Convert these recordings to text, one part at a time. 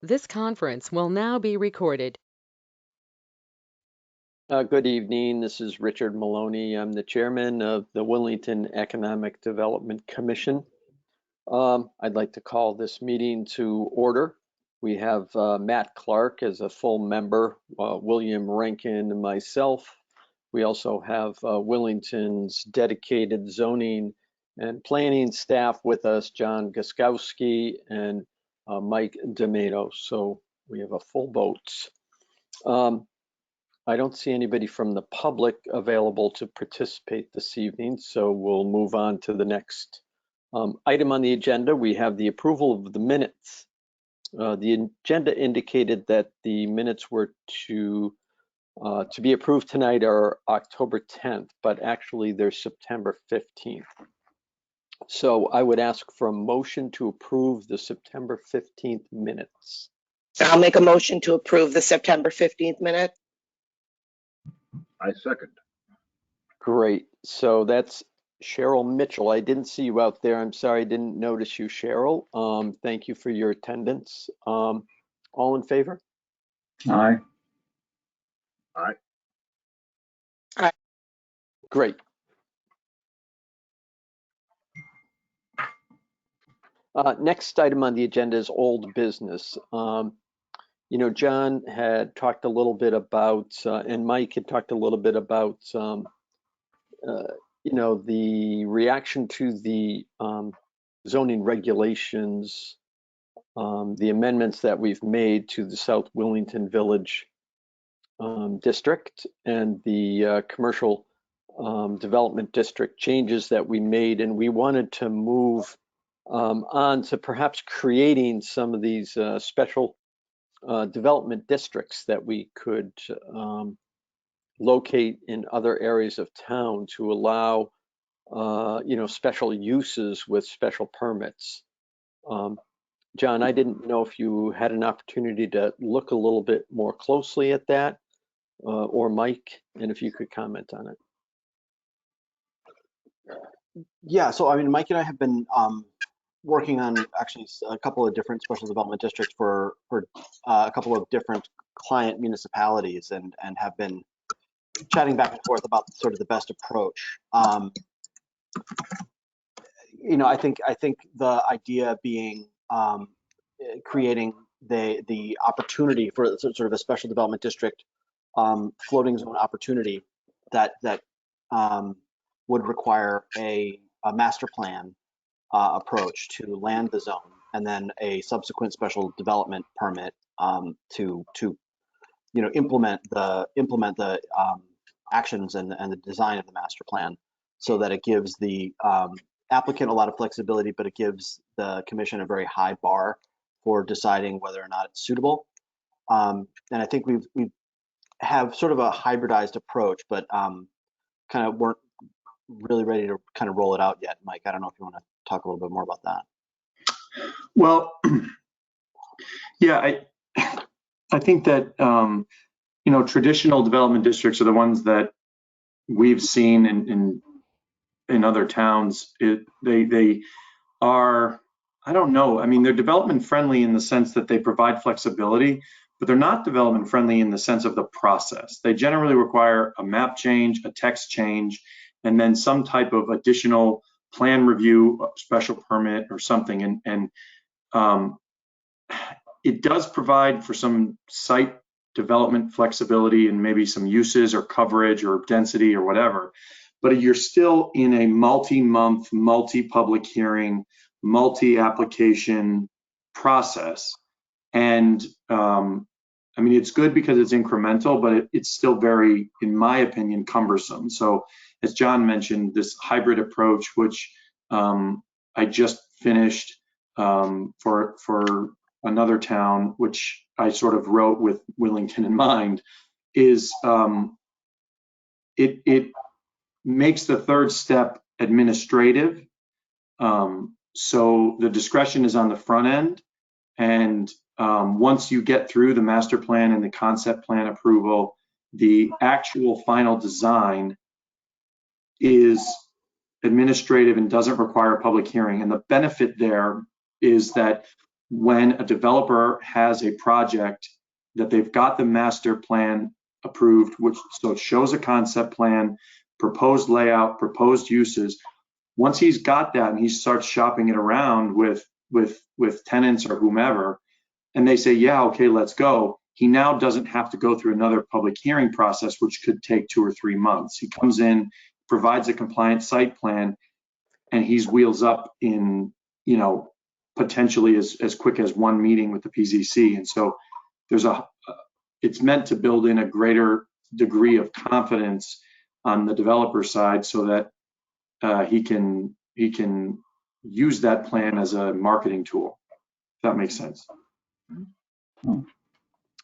This conference will now be recorded. Good evening. This is Richard Maloney. I'm the chairman of the Willington Economic Development Commission. I'd like to call this meeting to order. We have Matt Clark as a full member, William Rankin and myself. We also have Willington's dedicated zoning and planning staff with us, John Guskowski and Mike D'Amato. So we have a full boat. I don't see anybody from the public available to participate this evening, so we'll move on to the next item on the agenda. We have the approval of the minutes. The agenda indicated that the minutes were to be approved tonight are October 10th, but actually they're September 15th. So I would ask for a motion to approve the September 15th minutes. I'll make a motion to approve the September 15th minute. I second. Great. So that's Cheryl Mitchell. I didn't see you out there. I'm sorry, I didn't notice you, Cheryl. Thank you for your attendance. All in favor? Aye. Aye. Great. Next item on the agenda is old business. You know, John had talked a little bit about, and Mike had talked a little bit about, you know, the reaction to the zoning regulations, the amendments that we've made to the South Willington Village district and the commercial development district changes that we made. And we wanted to move on to perhaps creating some of these special development districts that we could locate in other areas of town to allow, you know, special uses with special permits. John, I didn't know if you had an opportunity to look a little bit more closely at that, or Mike, and if you could comment on it. Yeah, so I mean, Mike and I have been working on actually a couple of different special development districts for a couple of different client municipalities, and have been chatting back and forth about sort of the best approach. You know, I think the idea being creating the opportunity for sort of a special development district, floating zone opportunity that would require a master plan approach to land the zone, and then a subsequent special development permit to you know implement the actions and the design of the master plan, so that it gives the applicant a lot of flexibility, but it gives the commission a very high bar for deciding whether or not it's suitable. And I think we have sort of a hybridized approach, but kind of weren't really ready to kind of roll it out yet. Mike, I don't know if you want to talk a little bit more about that. Well, yeah, I think that you know, traditional development districts are the ones that we've seen in other towns. They are, I don't know, I mean, they're development friendly in the sense that they provide flexibility, but they're not development friendly in the sense of the process. They generally require a map change, a text change, and then some type of additional plan review, special permit or something. And it does provide for some site development flexibility and maybe some uses or coverage or density or whatever, but you're still in a multi-month, multi-public hearing, multi-application process. And I mean, it's good because it's incremental, but it's still very, in my opinion, cumbersome. So as John mentioned, this hybrid approach, which I just finished for another town, which I sort of wrote with Willington in mind, is it makes the third step administrative. So the discretion is on the front end, and once you get through the master plan and the concept plan approval, the actual final design is administrative and doesn't require a public hearing. And the benefit there is that when a developer has a project that they've got the master plan approved, which so it shows a concept plan, proposed layout, proposed uses. Once he's got that and he starts shopping it around with tenants or whomever, and they say, yeah, okay, let's go, he now doesn't have to go through another public hearing process, which could take 2 or 3 months. He comes in, provides a compliant site plan, and he's wheels up in, you know, potentially as quick as 1 meeting with the PZC. And so there's it's meant to build in a greater degree of confidence on the developer side so that he can use that plan as a marketing tool, if that makes sense.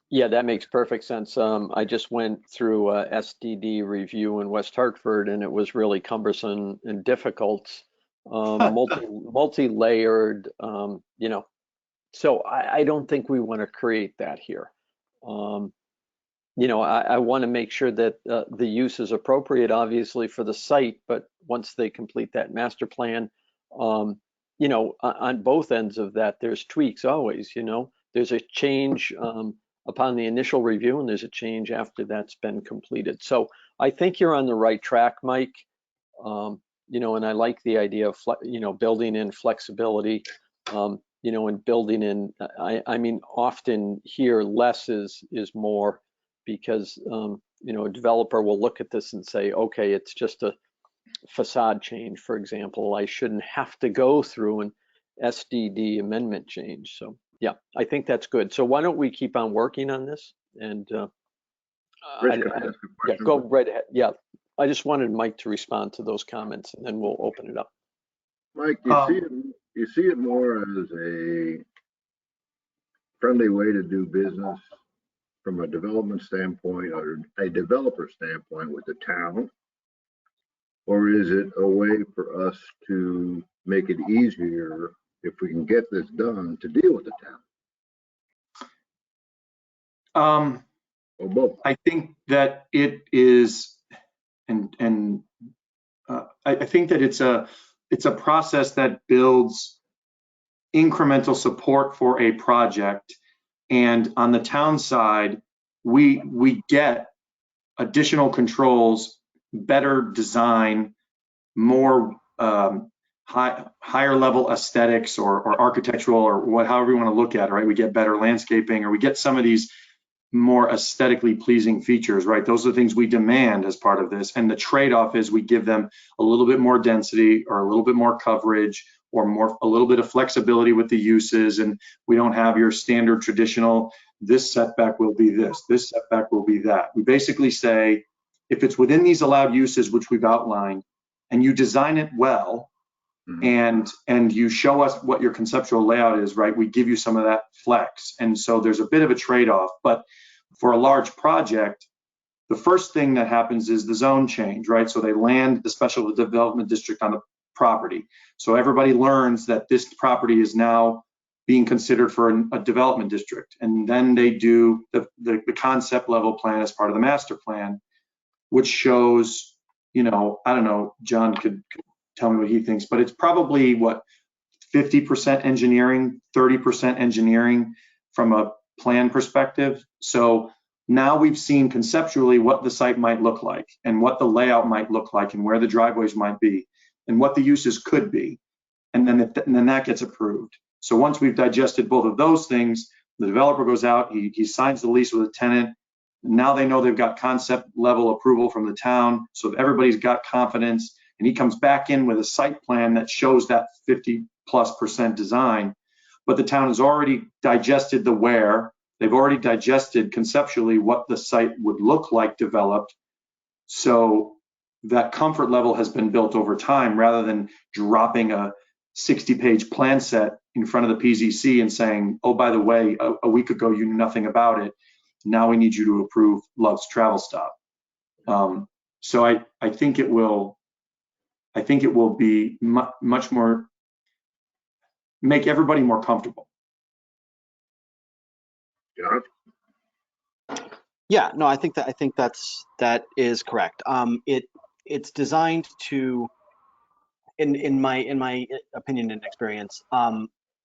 Yeah, that makes perfect sense. I just went through a SDD review in West Hartford, and it was really cumbersome and difficult, multi-layered, you know. So I don't think we want to create that here. You know, I want to make sure that the use is appropriate, obviously, for the site, but once they complete that master plan, you know, on both ends of that, there's tweaks always, you know. There's a change upon the initial review, and there's a change after that's been completed. So I think you're on the right track, Mike. You know, and I like the idea of, you know, building in flexibility, you know, and building in, I mean, often here less is more, because, you know, a developer will look at this and say, okay, it's just a facade change, for example. I shouldn't have to go through an SDD amendment change. So yeah, I think that's good. So why don't we keep on working on this? And Rich, can I ask a yeah, question? go right ahead. Yeah, I just wanted Mike to respond to those comments, and then we'll open it up. Mike, you see it more as a friendly way to do business from a development standpoint or a developer standpoint with the town? Or is it a way for us to make it easier, if we can get this done, to deal with the town? Or both? I think that it is, and I think that it's a process that builds incremental support for a project. And on the town side, we get additional controls, better design, more higher level aesthetics or architectural or however you want to look at it, right? We get better landscaping, or we get some of these more aesthetically pleasing features, right? Those are the things we demand as part of this. And the trade-off is we give them a little bit more density or a little bit more coverage or a little bit of flexibility with the uses. And we don't have your standard traditional, this setback will be this setback will be that. We basically say, if it's within these allowed uses, which we've outlined, and you design it well, and you show us what your conceptual layout is, right? We give you some of that flex. And so there's a bit of a trade-off, but for a large project, the first thing that happens is the zone change, right? So they land the special development district on the property. So everybody learns that this property is now being considered for a development district. And then they do the concept level plan as part of the master plan, which shows, you know, I don't know, John could tell me what he thinks, but it's probably what, 50% engineering, 30% engineering from a plan perspective. So now we've seen conceptually what the site might look like and what the layout might look like and where the driveways might be and what the uses could be. And then that gets approved. So once we've digested both of those things, the developer goes out, he signs the lease with a tenant. Now they know they've got concept level approval from the town. So if everybody's got confidence, and he comes back in with a site plan that shows that 50+% design, but the town has already digested the where, they've already digested conceptually what the site would look like developed. So that comfort level has been built over time rather than dropping a 60-page plan set in front of the PZC and saying, oh, by the way, a week ago you knew nothing about it. Now we need you to approve Love's Travel Stop. So I think it will be much more, make everybody more comfortable. Yeah, no, I think that is correct. It's designed to, in my opinion and experience,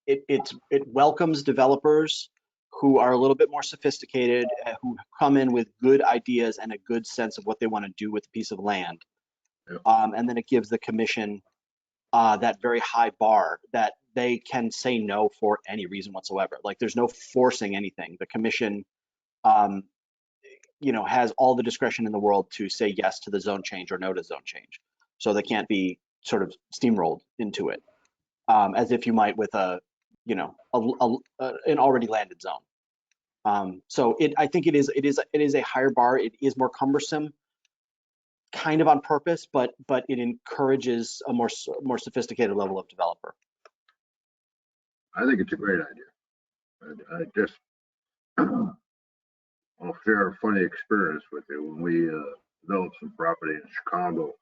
it welcomes developers who are a little bit more sophisticated, who come in with good ideas and a good sense of what they want to do with a piece of land. Yep. And then it gives the commission that very high bar that they can say no for any reason whatsoever. Like there's no forcing anything. The commission, has all the discretion in the world to say yes to the zone change or no to zone change. So they can't be sort of steamrolled into it, as if you might with an already landed zone. So I think it is a higher bar. It is more cumbersome, kind of on purpose, but it encourages a more sophisticated level of developer. I think it's a great idea. I just, I'll share a funny experience with you. When we developed some property in Chicago,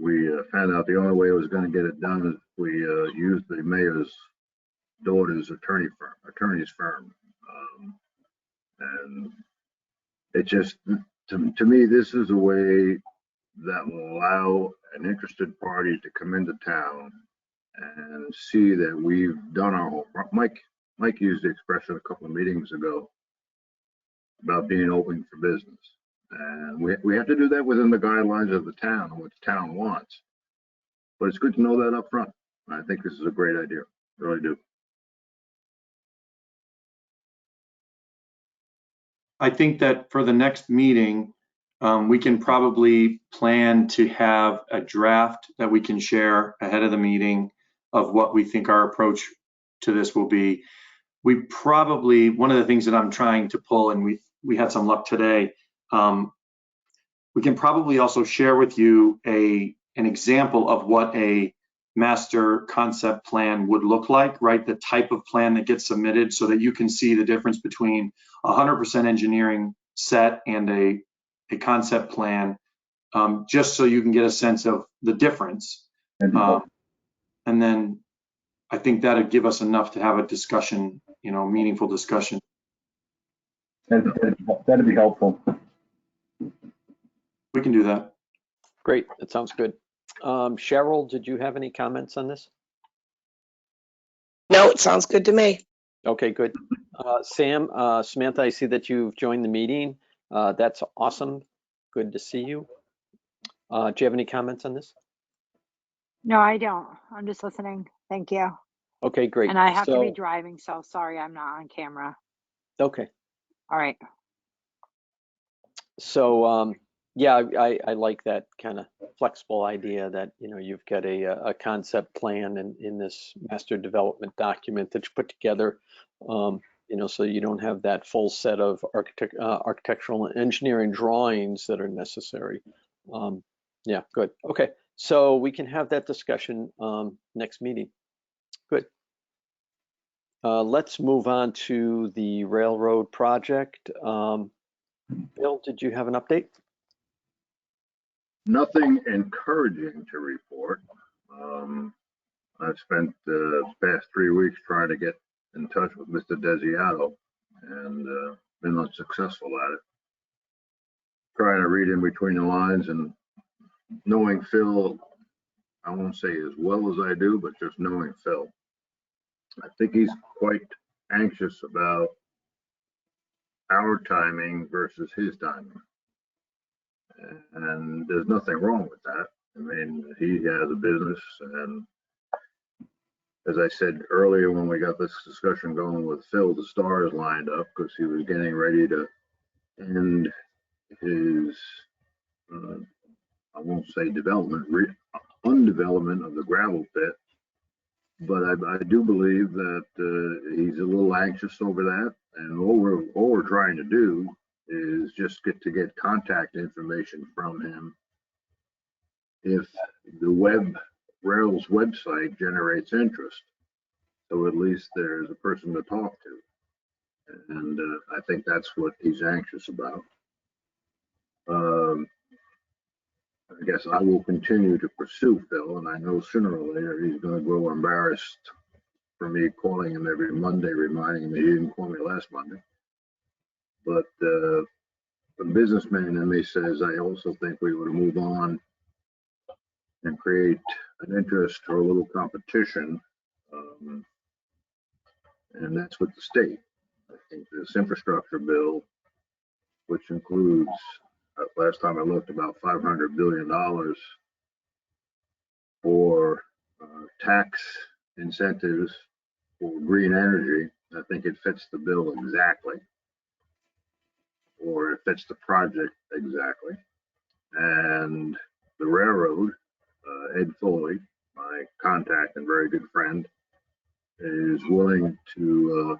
we found out the only way it was going to get it done is we used the mayor's daughter's attorney's firm. And it just, to me, this is a way that will allow an interested party to come into town and see that we've done our whole, Mike used the expression a couple of meetings ago about being open for business. And we have to do that within the guidelines of the town and what the town wants. But it's good to know that up front. I think this is a great idea. I really do. I think that for the next meeting, we can probably plan to have a draft that we can share ahead of the meeting of what we think our approach to this will be. We probably, one of the things that I'm trying to pull, and we had some luck today, we can probably also share with you an example of what a master concept plan would look like, right? The type of plan that gets submitted so that you can see the difference between 100% engineering set and a concept plan, just so you can get a sense of the difference. And then I think that'd give us enough to have a discussion, meaningful discussion. That'd be helpful. We can do that. Great, that sounds good. Cheryl, did you have any comments on this? No, it sounds good to me. Okay, good. Sam, Samantha, I see that you've joined the meeting. That's awesome. Good to see you. Do you have any comments on this? No, I don't. I'm just listening. Thank you. Okay, great. And I have to be driving, so sorry I'm not on camera. Okay. All right. So, yeah, I like that kind of flexible idea that, you've got a concept plan in this master development document that you put together, so you don't have that full set of architectural and engineering drawings that are necessary. Yeah, good. Okay, so we can have that discussion next meeting. Good. Let's move on to the railroad project. Bill, did you have an update? Nothing encouraging to report. I've spent the past 3 weeks trying to get in touch with Mr. Desiato and been unsuccessful at it. Trying to read in between the lines and knowing Phil, I won't say as well as I do, but just knowing Phil, I think he's quite anxious about our timing versus his timing. And there's nothing wrong with that. I mean, he has a business, and as I said earlier when we got this discussion going with Phil, the stars lined up because he was getting ready to end his, I won't say undevelopment of the gravel pit, but I do believe that he's a little anxious over that. And all we're trying to do is just get contact information from him. If the Rails website generates interest, so at least there's a person to talk to. And I think that's what he's anxious about. I guess I will continue to pursue Phil, and I know sooner or later he's going to grow embarrassed for me calling him every Monday, reminding him he didn't call me last Monday. But the businessman in me says I also think we would move on and create an interest or a little competition And that's with the state. I think this infrastructure bill, which includes, last time I looked, about $500 billion for tax incentives for green energy. I think it fits the bill exactly, or it fits the project exactly. And the railroad, Ed Foley, my contact and very good friend, is willing to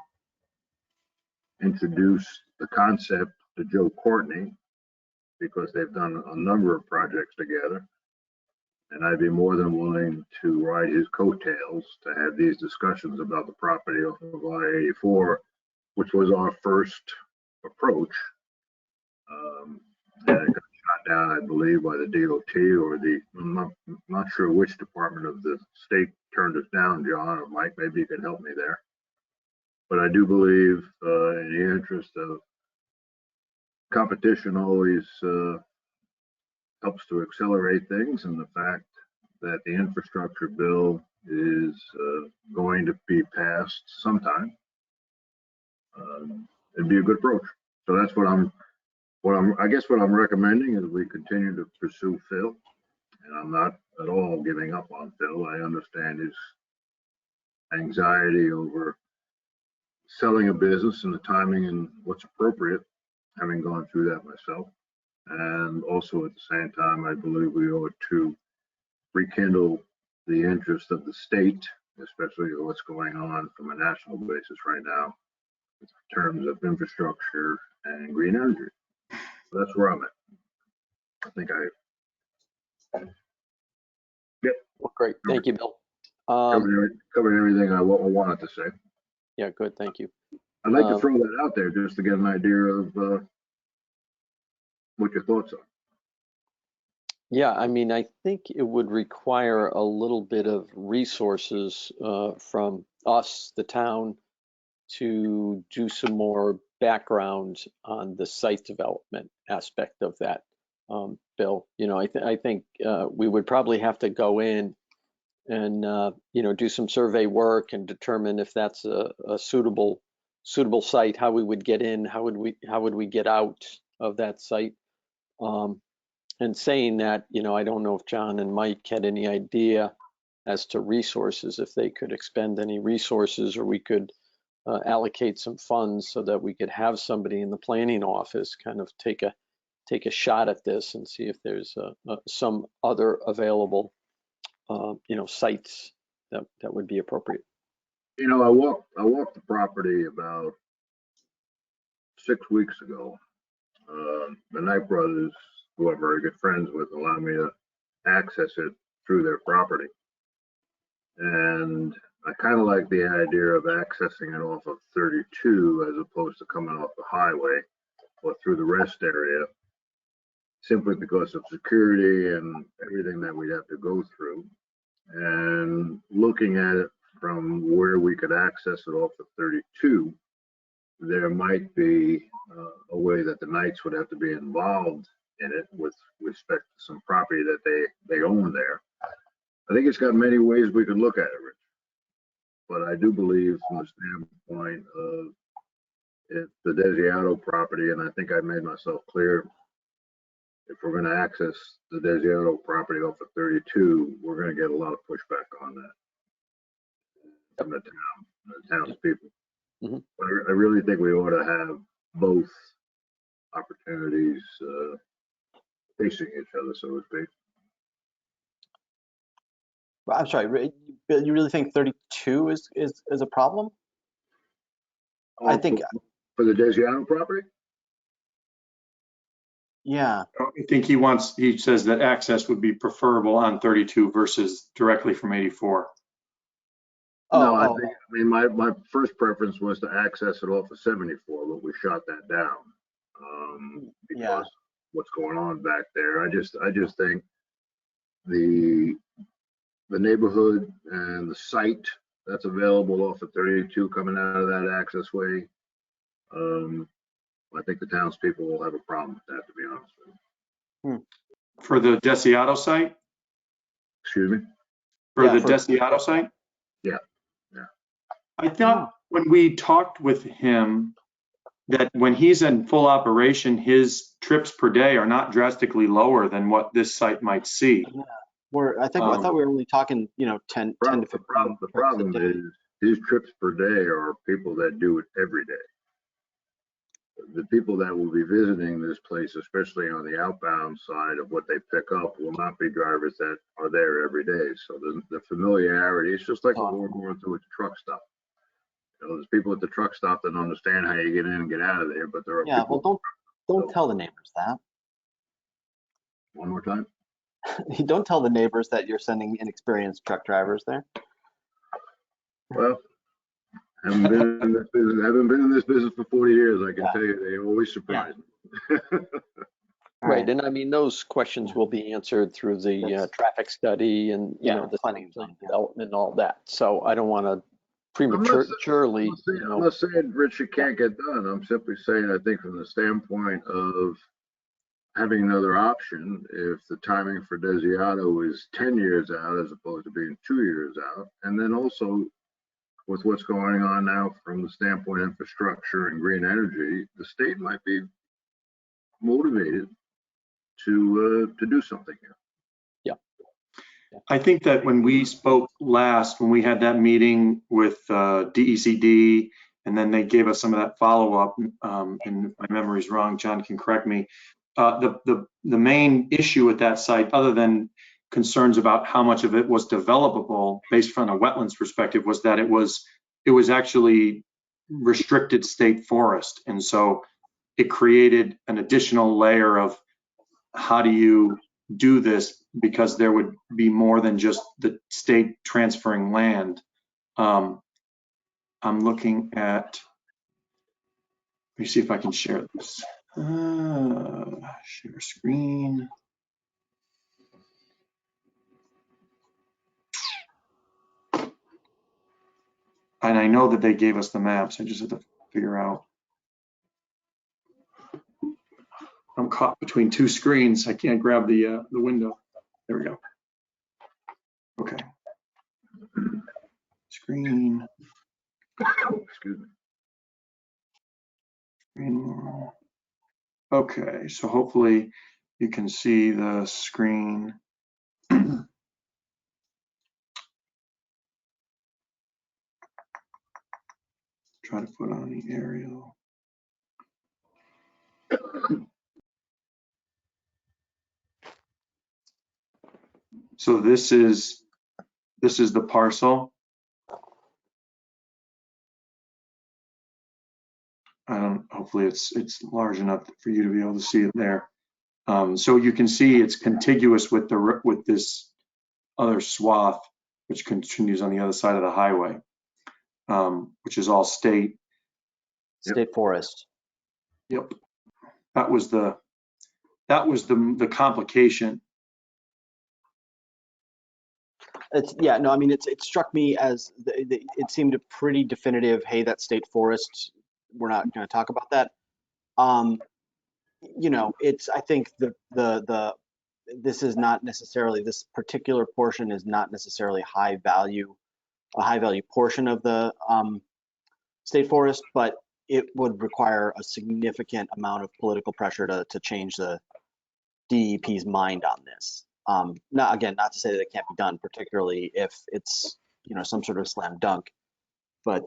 introduce the concept to Joe Courtney, because they've done a number of projects together. And I'd be more than willing to ride his coattails to have these discussions about the property off of I-84, which was our first approach. And it got shot down, I believe, by the DOT or I'm not sure which department of the state turned us down, John or Mike, maybe you can help me there. But I do believe in the interest of competition always helps to accelerate things, and the fact that the infrastructure bill is going to be passed sometime, it'd be a good approach. So that's what I'm recommending is we continue to pursue Phil, and I'm not at all giving up on Phil. I understand his anxiety over selling a business and the timing and what's appropriate, having gone through that myself. And also at the same time, I believe we ought to rekindle the interest of the state, especially what's going on from a national basis right now in terms of infrastructure and green energy. So that's where I'm at. I think Well, great. Thank you, Bill. covered everything I wanted to say. Yeah, good. Thank you. I'd like to throw that out there just to get an idea of what your thoughts are. Yeah, I mean, I think it would require a little bit of resources from us, the town, to do some more background on the site development aspect of that, Bill. You know, I think we would probably have to go in and do some survey work and determine if that's a suitable site, how we would get in, how would we get out of that site. And saying that, I don't know if John and Mike had any idea as to resources, if they could expend any resources, or we could allocate some funds so that we could have somebody in the planning office kind of take a shot at this and see if there's some other available sites that would be appropriate. I walked the property about 6 weeks ago. The Knight brothers, who I'm very good friends with, allowed me to access it through their property. And I kind of like the idea of accessing it off of 32 as opposed to coming off the highway or through the rest area, simply because of security and everything that we'd have to go through. And looking at it from where we could access it off of 32, there might be a way that the Knights would have to be involved in it with respect to some property that they own there. I think it's got many ways we could look at it, Rich. But I do believe from the standpoint of if the Desiato property, and I think I made myself clear, if we're going to access the Desiato property off of 32, we're going to get a lot of pushback on that from the townspeople. Mm-hmm. But I really think we ought to have both opportunities facing each other, so to speak. I'm sorry, Bill, you really think 32 is a problem? I think, For the Desiato property? yeah. I think he says that access would be preferable on 32 versus directly from 84. No, I mean, my first preference was to access it off of 74, but we shot that down because what's going on back there. I just think the neighborhood and the site that's available off of 32 coming out of that access way, I think the townspeople will have a problem with that, to be honest with you. For the Desiato site? Excuse me? For the Desiato site? Yeah. I thought when we talked with him that when he's in full operation, his trips per day are not drastically lower than what this site might see. I thought we were only talking, 10 to 15 The problem is his trips per day are people that do it every day. The people that will be visiting this place, especially on the outbound side of what they pick up, will not be drivers that are there every day. So the familiarity, it's just like when we're going through a truck stop. There's people at the truck stop that understand how you get in and get out of there, but there are people. Well, don't tell the neighbors that. One more time. Don't tell the neighbors that you're sending inexperienced truck drivers there. Well, haven't been in this business for 40 years. I can tell you, they always surprise me. Right, and I mean, those questions will be answered through the traffic study and, the planning development and all that. So I don't want to prematurely, I'm not saying, Rich, it can't get done. I'm simply saying, I think from the standpoint of having another option, if the timing for Desiato is 10 years out as opposed to being 2 years out, and then also with what's going on now from the standpoint of infrastructure and green energy, the state might be motivated to do something here. I think that when we spoke last, when we had that meeting with DECD, and then they gave us some of that follow-up, and if my memory's wrong, John can correct me. The main issue with that site, other than concerns about how much of it was developable based from a wetlands perspective, was that it was actually restricted state forest, and so it created an additional layer of how do you do this, because there would be more than just the state transferring land. I'm looking at, let me see if I can share this. Share screen. And I know that they gave us the maps. I just have to figure out. I'm caught between two screens. I can't grab the window. There we go. Okay. Screen. Excuse me. Screen. Okay, so hopefully you can see the screen. Try to put on the aerial. So this is the parcel. Hopefully it's large enough for you to be able to see it there. So you can see it's contiguous with this other swath, which continues on the other side of the highway, which is all state forest. Yep. That was the complication. It struck me as it seemed a pretty definitive, hey, that's state forest, we're not going to talk about that. I think this is not necessarily, this particular portion is not necessarily a high value portion of the state forest, but it would require a significant amount of political pressure to change the DEP's mind on this. Not to say that it can't be done, particularly if it's some sort of slam dunk, but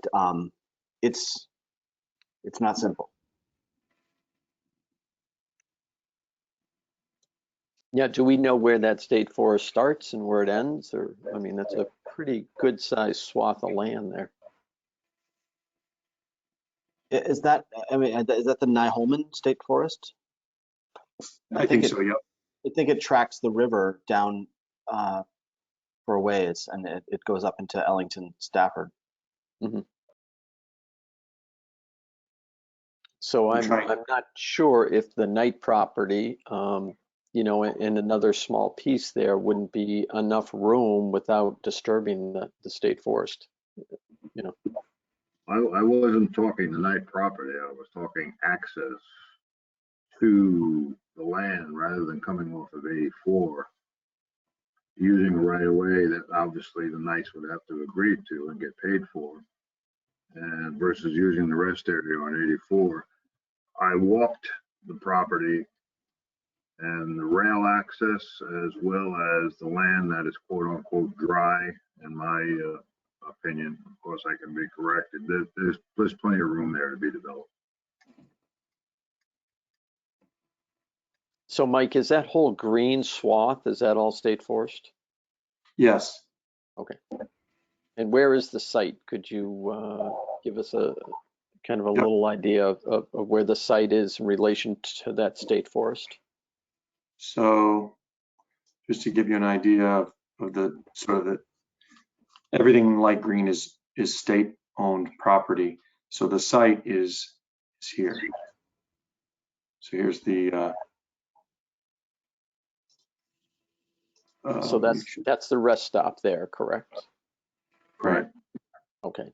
it's not simple. Yeah, do we know where that state forest starts and where it ends? Or, I mean, that's a pretty good sized swath of land there. Is that the Nyholman State Forest? I think so, yeah. I think it tracks the river down for a ways, and it goes up into Ellington, Stafford. Mm-hmm. So I'm not sure if the Knight property, in another small piece there wouldn't be enough room without disturbing the state forest. I wasn't talking the Knight property. I was talking access to the land rather than coming off of 84, using a right of way that obviously the Knights would have to agree to and get paid for. and versus using the rest area on 84. I walked the property and the rail access as well as the land that is quote unquote dry, in my opinion. Of course, I can be corrected. There's plenty of room there to be developed. So Mike, is that whole green swath, is that all state forest? Yes. And where is the site? Could you give us a kind of a Yep. little idea of where the site is in relation to that state forest? So just to give you an idea of the sort of the, everything in light green is state owned property. So the site is here. So here's the, So that's the rest stop there, correct? right. Okay.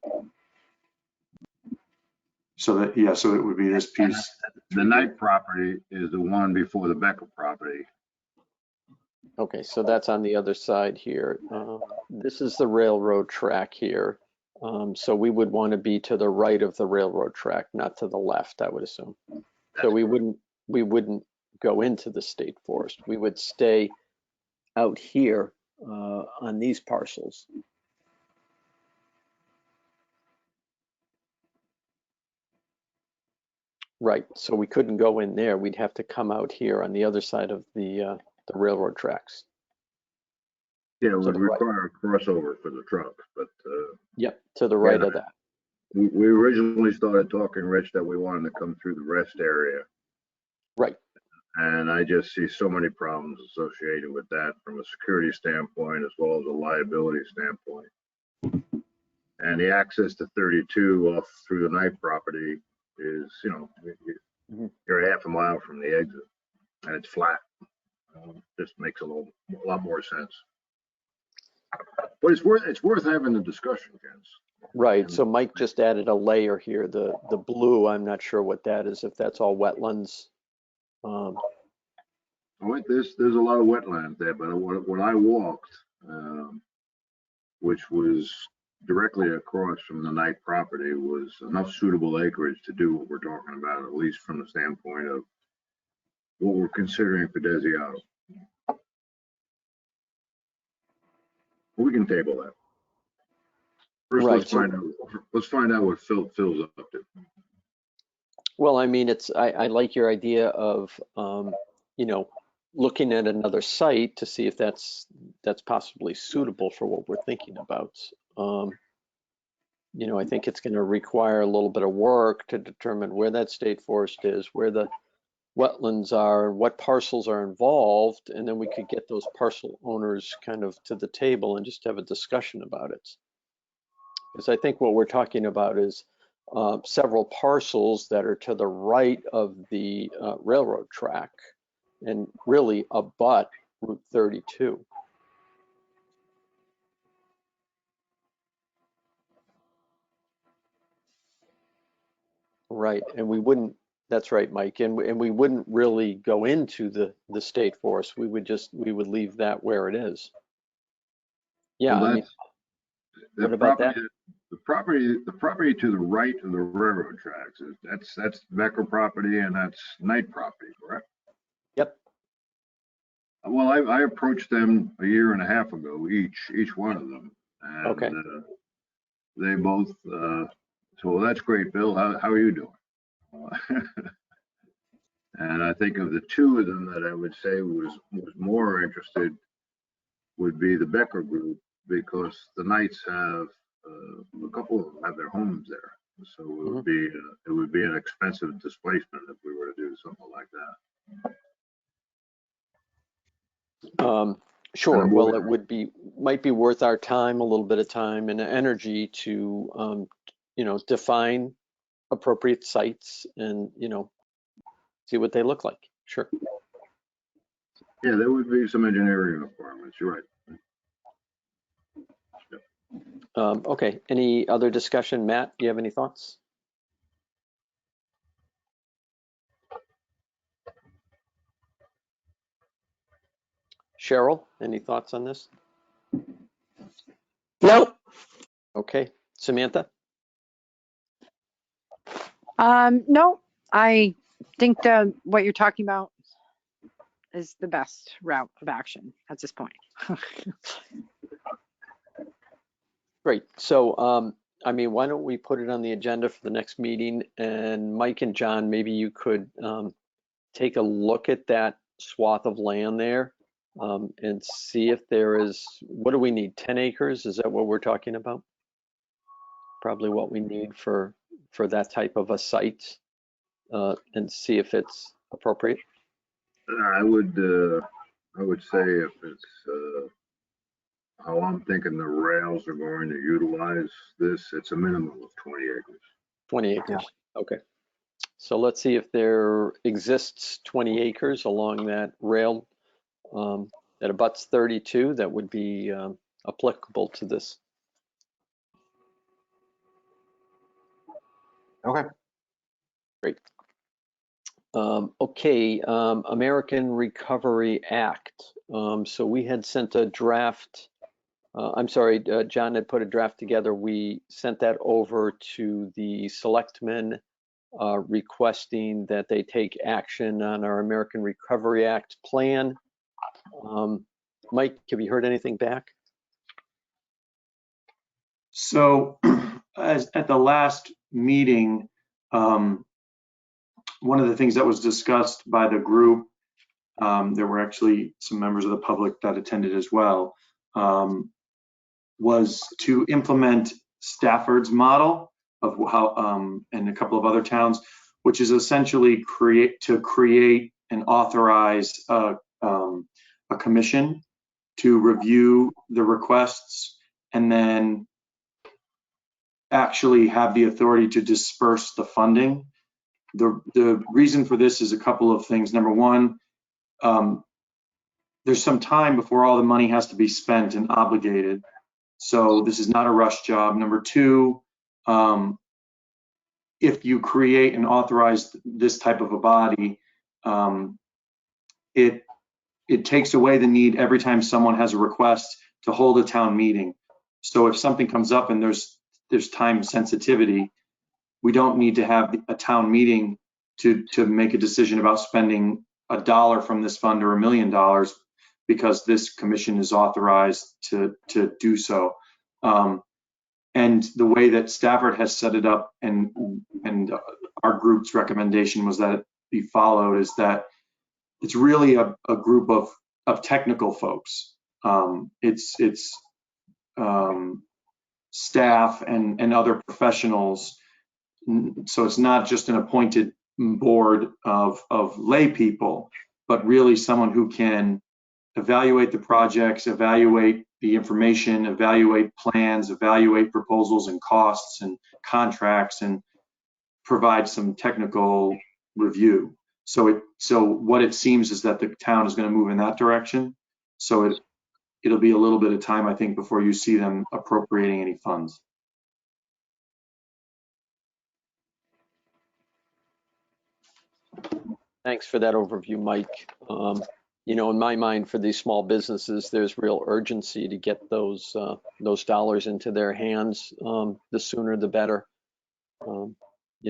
So that, yeah, so it would be this piece. The Knight property is the one before the Becker property. Okay, so that's on the other side here. This is the railroad track here. So we would want to be to the right of the railroad track, not to the left, I would assume. So we wouldn't go into the state forest. We would stay out here on these parcels. Right, so we couldn't go in there. We'd have to come out here on the other side of the railroad tracks. Yeah, it would the right. require a crossover for the trucks, but Yep, to the right of that. we originally started talking, Rich, that we wanted to come through the rest area. Right. And I just see so many problems associated with that from a security standpoint as well as a liability standpoint. And the access to 32 off through the Knight property is, you know, you're half a mile from the exit and it's flat. Just makes a lot more sense. But it's worth having the discussion, Ken. Right, so Mike just added a layer here, the blue, I'm not sure what that is, if that's all wetlands. There's a lot of wetland there, but when I walked, which was directly across from the Knight property, was enough suitable acreage to do what we're talking about, at least from the standpoint of what we're considering for Desiato. We can table that. First, Right, let's find out what Phil's up to. Well, I mean, I like your idea of, you know, looking at another site to see if that's possibly suitable for what we're thinking about. You know, I think it's going to require a little bit of work to determine where that state forest is, where the wetlands are, what parcels are involved, and then we could get those parcel owners kind of to the table and just have a discussion about it. Because I think what we're talking about is several parcels that are to the right of the railroad track and really abut Route 32. Right, and we wouldn't, that's right, Mike, and we wouldn't really go into the state forest. We would leave that where it is. Yeah, Well, I mean, what about that? The property to the right of the railroad tracks, that's Becker property and that's Knight property, correct? Yep. Well, I approached them a year and a half ago, each one of them. And Okay. They both, so well, that's great, Bill. How are you doing? And I think of the two of them that I would say was more interested would be the Becker group, because the Knights have a couple of them have their homes there, so it would be an expensive displacement if we were to do something like that. Sure. Well, it might be worth our time, a little bit of time and energy to, you know, define appropriate sites and, you know, see what they look like. Sure. Yeah, there would be some engineering requirements. You're right. Okay. Any other discussion? Matt, do you have any thoughts? Cheryl, any thoughts on this? Nope. Okay. Samantha? No, I think what you're talking about is the best route of action at this point. Great. So, I mean, why don't we put it on the agenda for the next meeting? And Mike and John, maybe you could take a look at that swath of land there and see if there is, what do we need, 10 acres? Is that what we're talking about? Probably what we need for that type of a site and see if it's appropriate. I would say if it's, how I'm thinking the rails are going to utilize this, it's a minimum of 20 acres. 20 acres. Okay. So let's see if there exists 20 acres along that rail that abuts 32 that would be applicable to this. Okay. Great. Okay, American Recovery Act. So we had sent a draft. I'm sorry, John had put a draft together. We sent that over to the selectmen requesting that they take action on our American Recovery Act plan. Mike, have you heard anything back? So at the last meeting, one of the things that was discussed by the group, there were actually some members of the public that attended as well, was to implement Stafford's model of how, and a couple of other towns, which is essentially create and authorize a commission to review the requests and then actually have the authority to disperse the funding. The reason for this is a couple of things. Number one, there's some time before all the money has to be spent and obligated. So this is not a rush job. Number two, if you create and authorize this type of a body, it takes away the need every time someone has a request to hold a town meeting. So if something comes up and there's time sensitivity, we don't need to have a town meeting to make a decision about spending $1 from this fund or $1 million because this commission is authorized to do so. And the way that Stafford has set it up and our group's recommendation was that it be followed is that it's really a group of technical folks. It's staff and other professionals. So it's not just an appointed board of lay people, but really someone who can evaluate the projects, evaluate the information, evaluate plans, evaluate proposals and costs and contracts, and provide some technical review. So what it seems is that the town is going to move in that direction. So it'll be a little bit of time, I think, before you see them appropriating any funds. Thanks for that overview, Mike. You know, in my mind, for these small businesses, there's real urgency to get those dollars into their hands. The sooner, the better. You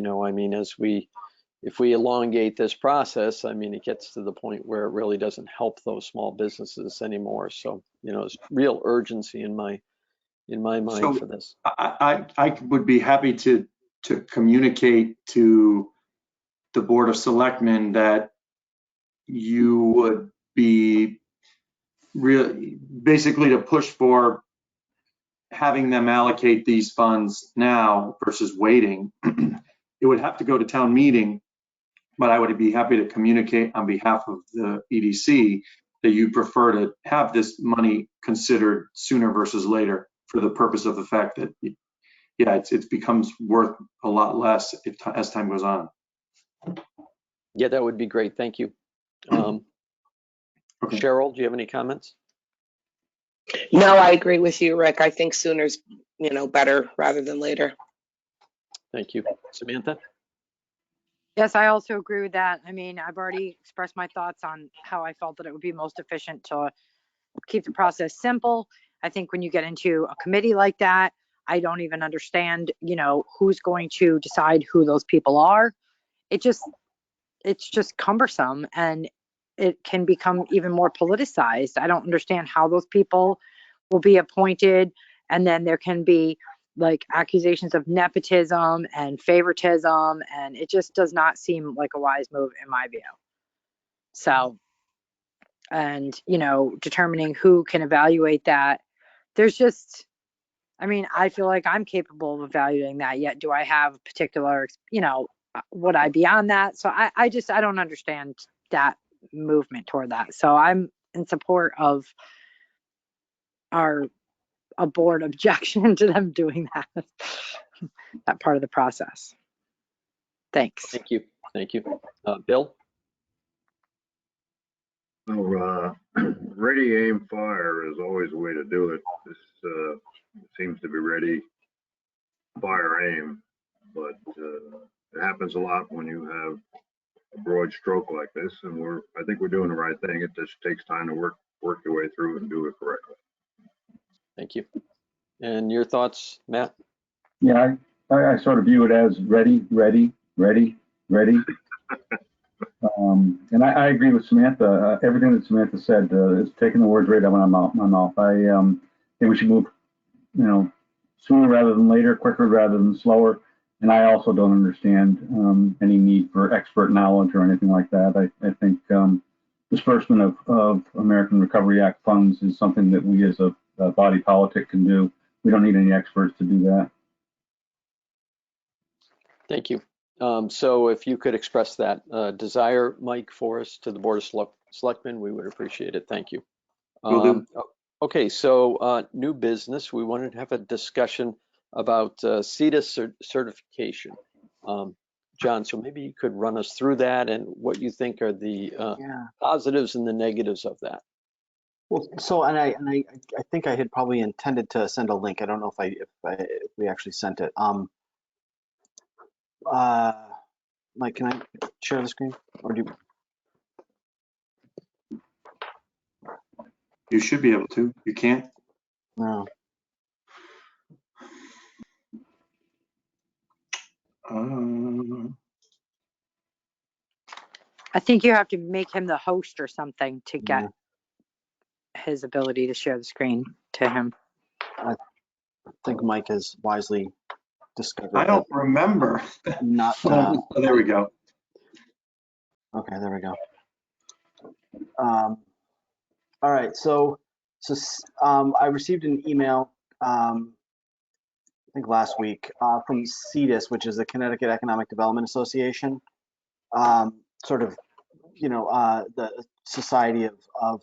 know, I mean, if we elongate this process, I mean, it gets to the point where it really doesn't help those small businesses anymore. So, you know, it's real urgency in my mind for this. I would be happy to communicate to the Board of Selectmen that you would be really basically to push for having them allocate these funds now versus waiting. It would have to go to town meeting, but I would be happy to communicate on behalf of the EDC that you prefer to have this money considered sooner versus later for the purpose of the fact that, yeah, it becomes worth a lot less as time goes on. Yeah, that would be great. Thank you. Okay. Cheryl, do you have any comments? No, I agree with you, Rick. I think sooner's, better rather than later. Thank you. Samantha? Yes, I also agree with that. I mean, I've already expressed my thoughts on how I felt that it would be most efficient to keep the process simple. I think when you get into a committee like that, I don't even understand, who's going to decide who those people are. It's just cumbersome, and it can become even more politicized. I don't understand how those people will be appointed, and then there can be like accusations of nepotism and favoritism, and it just does not seem like a wise move in my view. So, and determining who can evaluate that, there's just, I feel like I'm capable of evaluating that, yet do I have particular, would I be on that? So I don't understand that movement toward that. So I'm in support of a board objection to them doing that, that part of the process. Thanks. Thank you. Thank you. Bill? So, ready, aim, fire is always a way to do it. This seems to be ready, fire, aim, but it happens a lot when you have a broad stroke like this, and I think we're doing the right thing. It just takes time to work your way through and do it correctly. Thank you. And your thoughts, Matt? Yeah, I sort of view it as ready, ready, ready, ready. And I agree with Samantha. Everything that Samantha said is taking the words right out of my mouth. I think we should move, sooner rather than later, quicker rather than slower. And I also don't understand any need for expert knowledge or anything like that. I think disbursement of American Recovery Act funds is something that we as a body politic can do. We don't need any experts to do that. Thank you. So if you could express that desire, Mike, for us to the Board of Selectmen, we would appreciate it. Thank you. Will do. Okay, so new business. We wanted to have a discussion about CES certification. John, so maybe you could run us through that and what you think are the positives and the negatives of that. Well, so and I think I had probably intended to send a link. I don't know if we actually sent it. Mike, can I share the screen, or do You should be able to. You can't? no? I think you have to make him the host or something to get his ability to share the screen to him. I think Mike has wisely discovered. I don't remember. Not. Oh, there we go. Okay, there we go. All right, so I received an email, I think last week, from CES, which is the Connecticut Economic Development Association, sort of, the Society of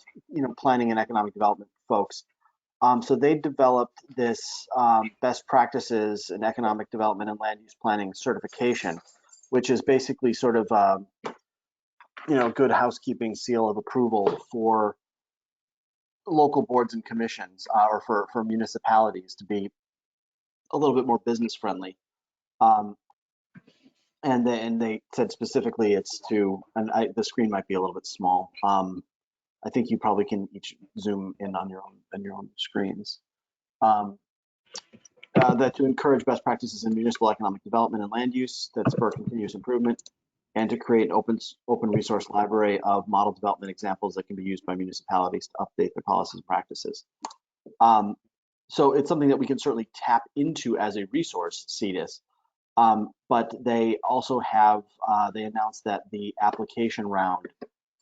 Planning and Economic Development folks. So they developed this best practices in economic development and land use planning certification, which is basically sort of good housekeeping seal of approval for local boards and commissions, or for municipalities to be a little bit more business friendly. And they said specifically it's to, and the screen might be a little bit small. I think you probably can each zoom in on your own screens. That to encourage best practices in municipal economic development and land use that spur continuous improvement, and to create an open resource library of model development examples that can be used by municipalities to update their policies and practices. So it's something that we can certainly tap into as a resource, CEDIS, but they also have, they announced that the application round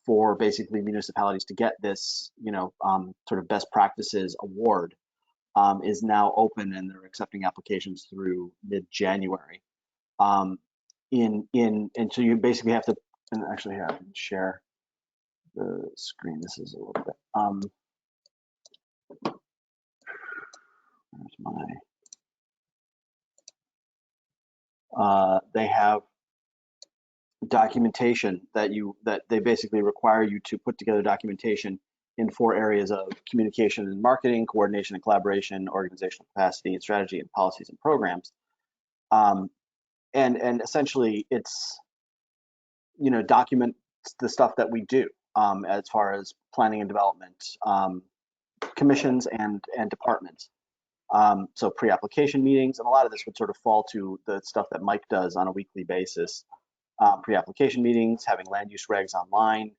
for basically municipalities to get this, sort of best practices award is now open, and they're accepting applications through mid-January. And so you basically have to, and actually here I can share the screen. This is a little bit, where's my, they have documentation that they basically require you to put together documentation in 4 areas of communication and marketing, coordination and collaboration, organizational capacity and strategy, and policies and programs. And essentially it's, document the stuff that we do as far as planning and development, commissions and departments. So pre-application meetings, and a lot of this would sort of fall to the stuff that Mike does on a weekly basis. Pre-application meetings, having land use regs online,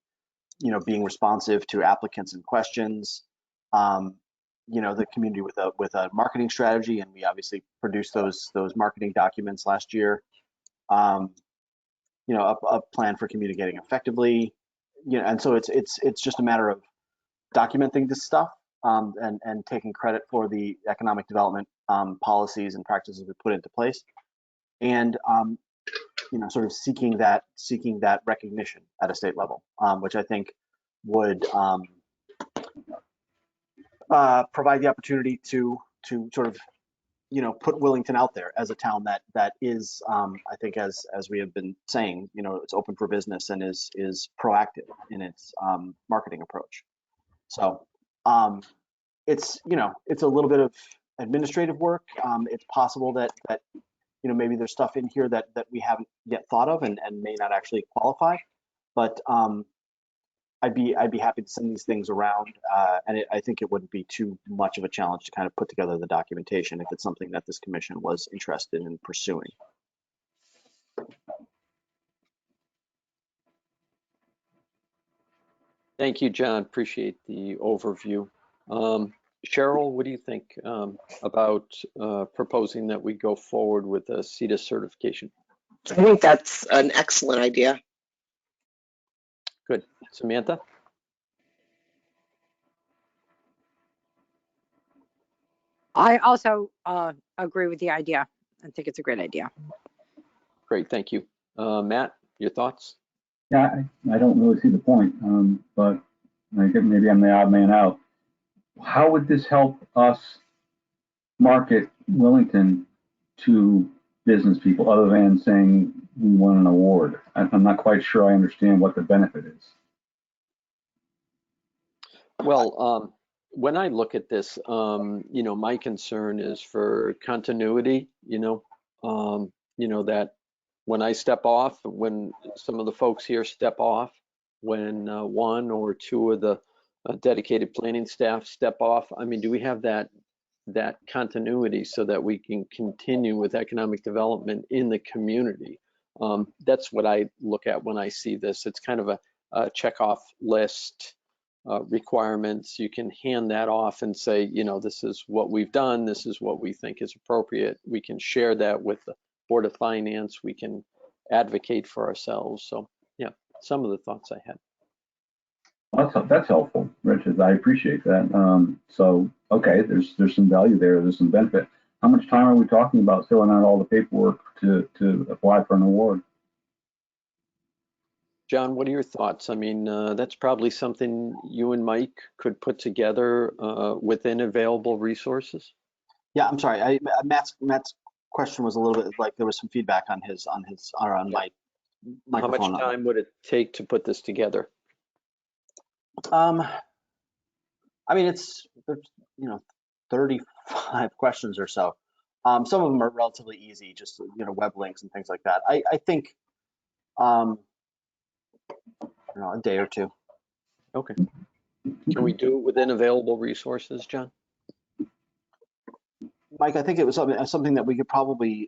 being responsive to applicants and questions. The community with a marketing strategy, and we obviously produced those marketing documents last year. A plan for communicating effectively. And so it's just a matter of documenting this stuff and taking credit for the economic development policies and practices we put into place, and sort of seeking that recognition at a state level, which I think would provide the opportunity to sort of put Willington out there as a town that is, I think, as we have been saying, it's open for business and is proactive in its marketing approach. So it's a little bit of administrative work. It's possible that maybe there's stuff in here that we haven't yet thought of and may not actually qualify, but I'd be happy to send these things around, and I think it wouldn't be too much of a challenge to kind of put together the documentation if it's something that this commission was interested in pursuing. Thank you, John. Appreciate the overview. Cheryl, what do you think about proposing that we go forward with a CES certification? I think that's an excellent idea. Good. Samantha? I also agree with the idea. I think it's a great idea. Great, thank you. Matt, your thoughts? Yeah, I don't really see the point, but maybe I'm the odd man out. How would this help us market Willington to business people other than saying we won an award? I'm not quite sure I understand what the benefit is. Well, when I look at this, my concern is for continuity, that when I step off, when some of the folks here step off, when one or two of the dedicated planning staff step off, I mean, do we have that continuity so that we can continue with economic development in the community? That's what I look at when I see this. It's kind of a check-off list. Requirements, you can hand that off and say, this is what we've done, this is what we think is appropriate. We can share that with the Board of Finance, we can advocate for ourselves. So yeah, some of the thoughts I had. That's helpful, Richard. I appreciate that. So okay, there's some value there, there's some benefit. How much time are we talking about filling out all the paperwork to apply for an award? John, what are your thoughts? I mean, that's probably something you and Mike could put together within available resources. Yeah, I'm sorry. Matt's question was a little bit like there was some feedback on my microphone. How much time would it take to put this together? I mean, it's 35 questions or so. Some of them are relatively easy, just web links and things like that. I think. A day or two. Okay. Can we do it within available resources, John? Mike, I think it was something that we could probably,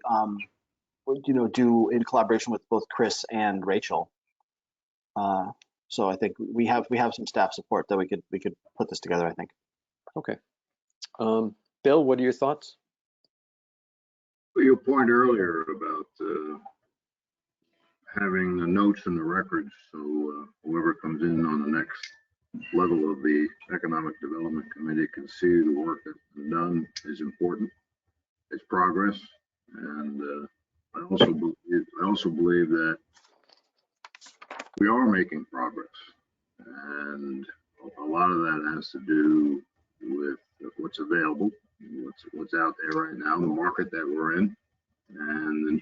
do in collaboration with both Chris and Rachel. So I think we have some staff support that we could put this together, I think. Okay. Bill, what are your thoughts? Well, your point earlier about having the notes and the records, so whoever comes in on the next level of the Economic Development Committee can see the work that's been done is important. It's progress, and I also believe that we are making progress, and a lot of that has to do with what's available, what's out there right now, the market that we're in, and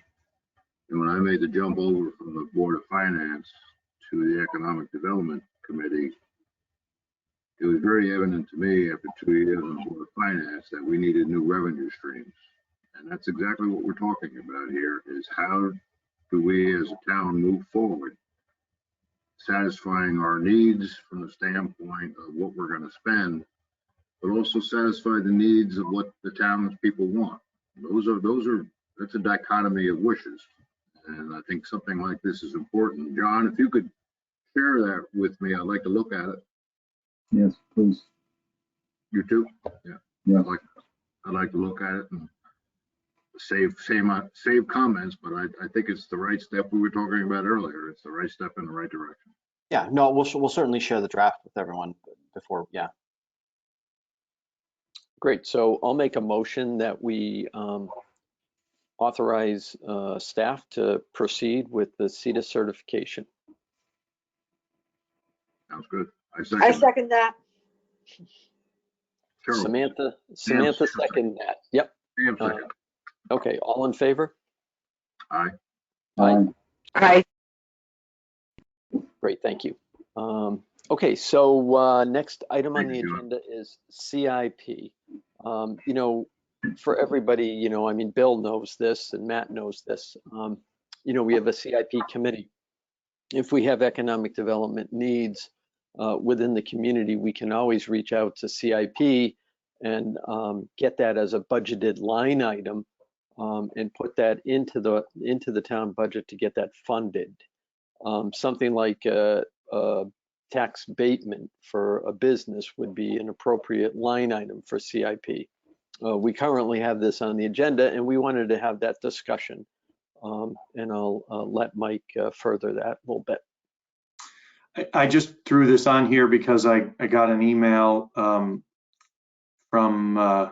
when I made the jump over from the Board of Finance to the Economic Development Committee, it was very evident to me after 2 years on the Board of Finance that we needed new revenue streams. And that's exactly what we're talking about here, is how do we as a town move forward, satisfying our needs from the standpoint of what we're going to spend, but also satisfy the needs of what the townspeople want. That's a dichotomy of wishes. And I think something like this is important. John, if you could share that with me, I'd like to look at it. Yes, please. You too? Yeah. Yeah. I'd like to look at it and save comments, but I think it's the right step we were talking about earlier. It's the right step in the right direction. Yeah, no, we'll certainly share the draft with everyone before, yeah. Great. So I'll make a motion that we authorize staff to proceed with the CETA certification. Sounds good. I second that. Carol, Samantha Sam, second that. Yep. Sam second. Okay, all in favor? Aye. Aye. Aye. Great, thank you. Okay, so next item on Thank the you, John. agenda is CIP. You know, for everybody, you know, I mean, Bill knows this and Matt knows this. You know, we have a CIP committee. If we have economic development needs within the community, we can always reach out to CIP and get that as a budgeted line item and put that into the town budget to get that funded. Something like a tax abatement for a business would be an appropriate line item for CIP. We currently have this on the agenda and we wanted to have that discussion. And I'll let Mike further that a little bit. I just threw this on here because I got an email from, I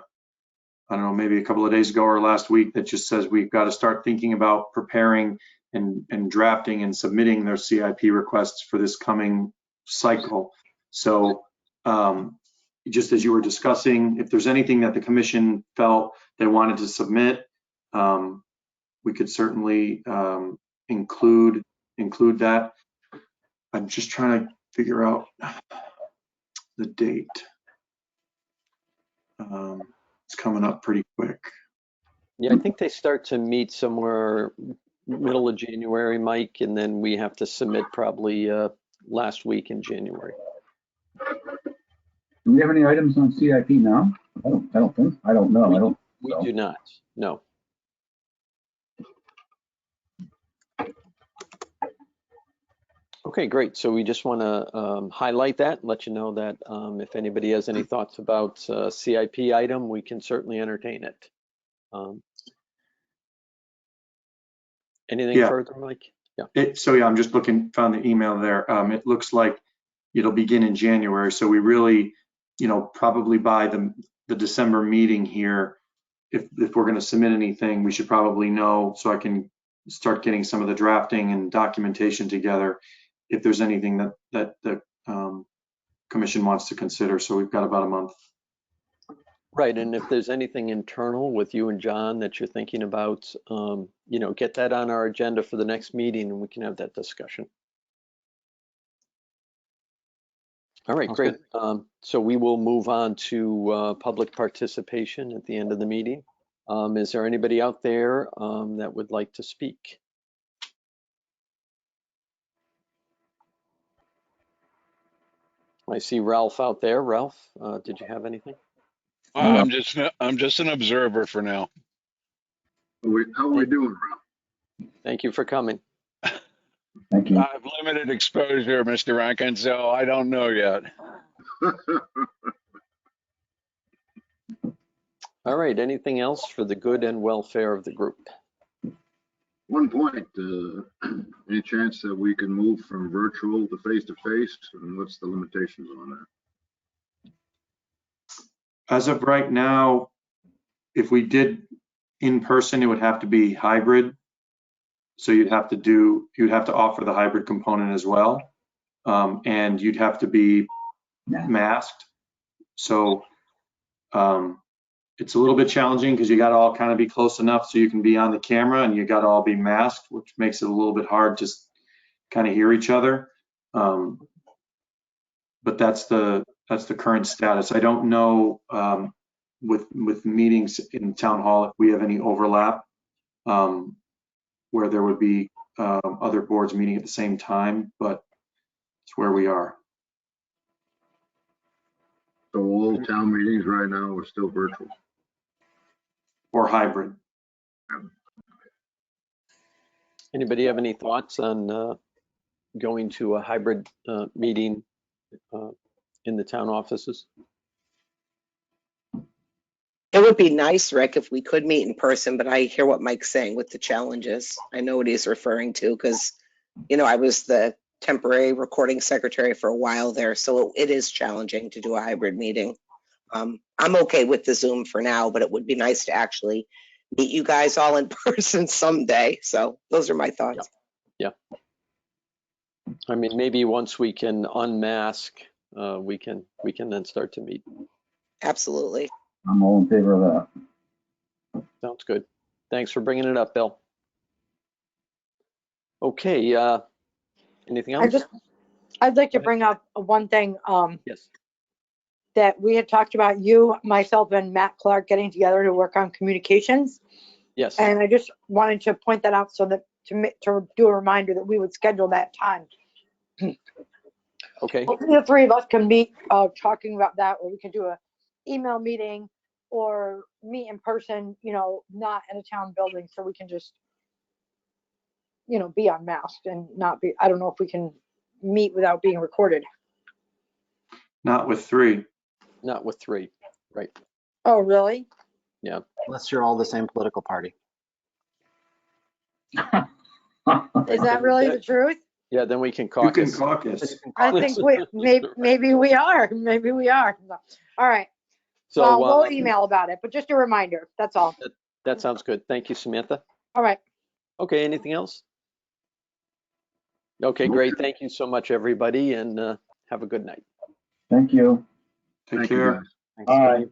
don't know, maybe a couple of days ago or last week that just says we've got to start thinking about preparing and drafting and submitting their CIP requests for this coming cycle. So just as you were discussing, if there's anything that the commission felt they wanted to submit, we could certainly include that. I'm just trying to figure out the date. It's coming up pretty quick. Yeah, I think they start to meet somewhere middle of January, Mike, and then we have to submit probably last week in January. Do we have any items on CIP now? I don't think. I don't know. We do not. No. Okay, great. So we just want to highlight that, let you know that if anybody has any thoughts about CIP item, we can certainly entertain it. Anything further, Mike? Yeah. So yeah, I'm just looking, found the email there. It looks like it'll begin in January. So we really, you know, probably by the December meeting here, if we're going to submit anything, we should probably know so I can start getting some of the drafting and documentation together if there's anything that the commission wants to consider. So we've got about a month. Right, and if there's anything internal with you and John that you're thinking about, you know, get that on our agenda for the next meeting and we can have that discussion. All right, Sounds great. So we will move on to public participation at the end of the meeting. Is there anybody out there that would like to speak? I see Ralph out there. Ralph, did you have anything? I'm just an observer for now. How are we doing, Ralph? Thank you for coming. Thank you. I have limited exposure, Mr. Rankin, so I don't know yet. All right, anything else for the good and welfare of the group? One point, any chance that we can move from virtual to face-to-face, and what's the limitations on that? As of right now, if we did in person, it would have to be hybrid. So you'd have to offer the hybrid component as well. And you'd have to be masked. So it's a little bit challenging because you got to all kind of be close enough so you can be on the camera, and you got to all be masked, which makes it a little bit hard to kind of hear each other. But that's the current status. I don't know with meetings in town hall if we have any overlap where there would be other boards meeting at the same time, but it's where we are. So all town meetings right now are still virtual. Or hybrid. Anybody have any thoughts on going to a hybrid meeting in the town offices? It would be nice, Rick, if we could meet in person, but I hear what Mike's saying with the challenges. I know what he's referring to because, I was the temporary recording secretary for a while there, so it is challenging to do a hybrid meeting. I'm okay with the Zoom for now, but it would be nice to actually meet you guys all in person someday. So those are my thoughts. Yeah. I mean, maybe once we can unmask, we can then start to meet. Absolutely. I'm all in favor of that. Sounds good. Thanks for bringing it up, Bill. Okay, anything else? I'd like to bring up one thing, Yes. that we had talked about, you, myself, and Matt Clark getting together to work on communications. Yes. And I just wanted to point that out so that to do a reminder that we would schedule that time. Okay. Hopefully the three of us can meet talking about that, or we can do a email meeting or meet in person, not in a town building, so we can just, be unmasked and not be, I don't know if we can meet without being recorded. Not with 3. Not with 3. Right. Oh, really? Yeah. Unless you're all the same political party. Is that really the truth? Yeah, then we can You can caucus. caucus. I think maybe we are. Maybe we are. All right. So Well, we'll email about it, but just a reminder. That's all. that sounds good. Thank you, Samantha. All right. Okay, anything else? Okay, great. Thank you so much, everybody, and have a good night. Thank you. Take Thank you, care. guys. Thanks. All right.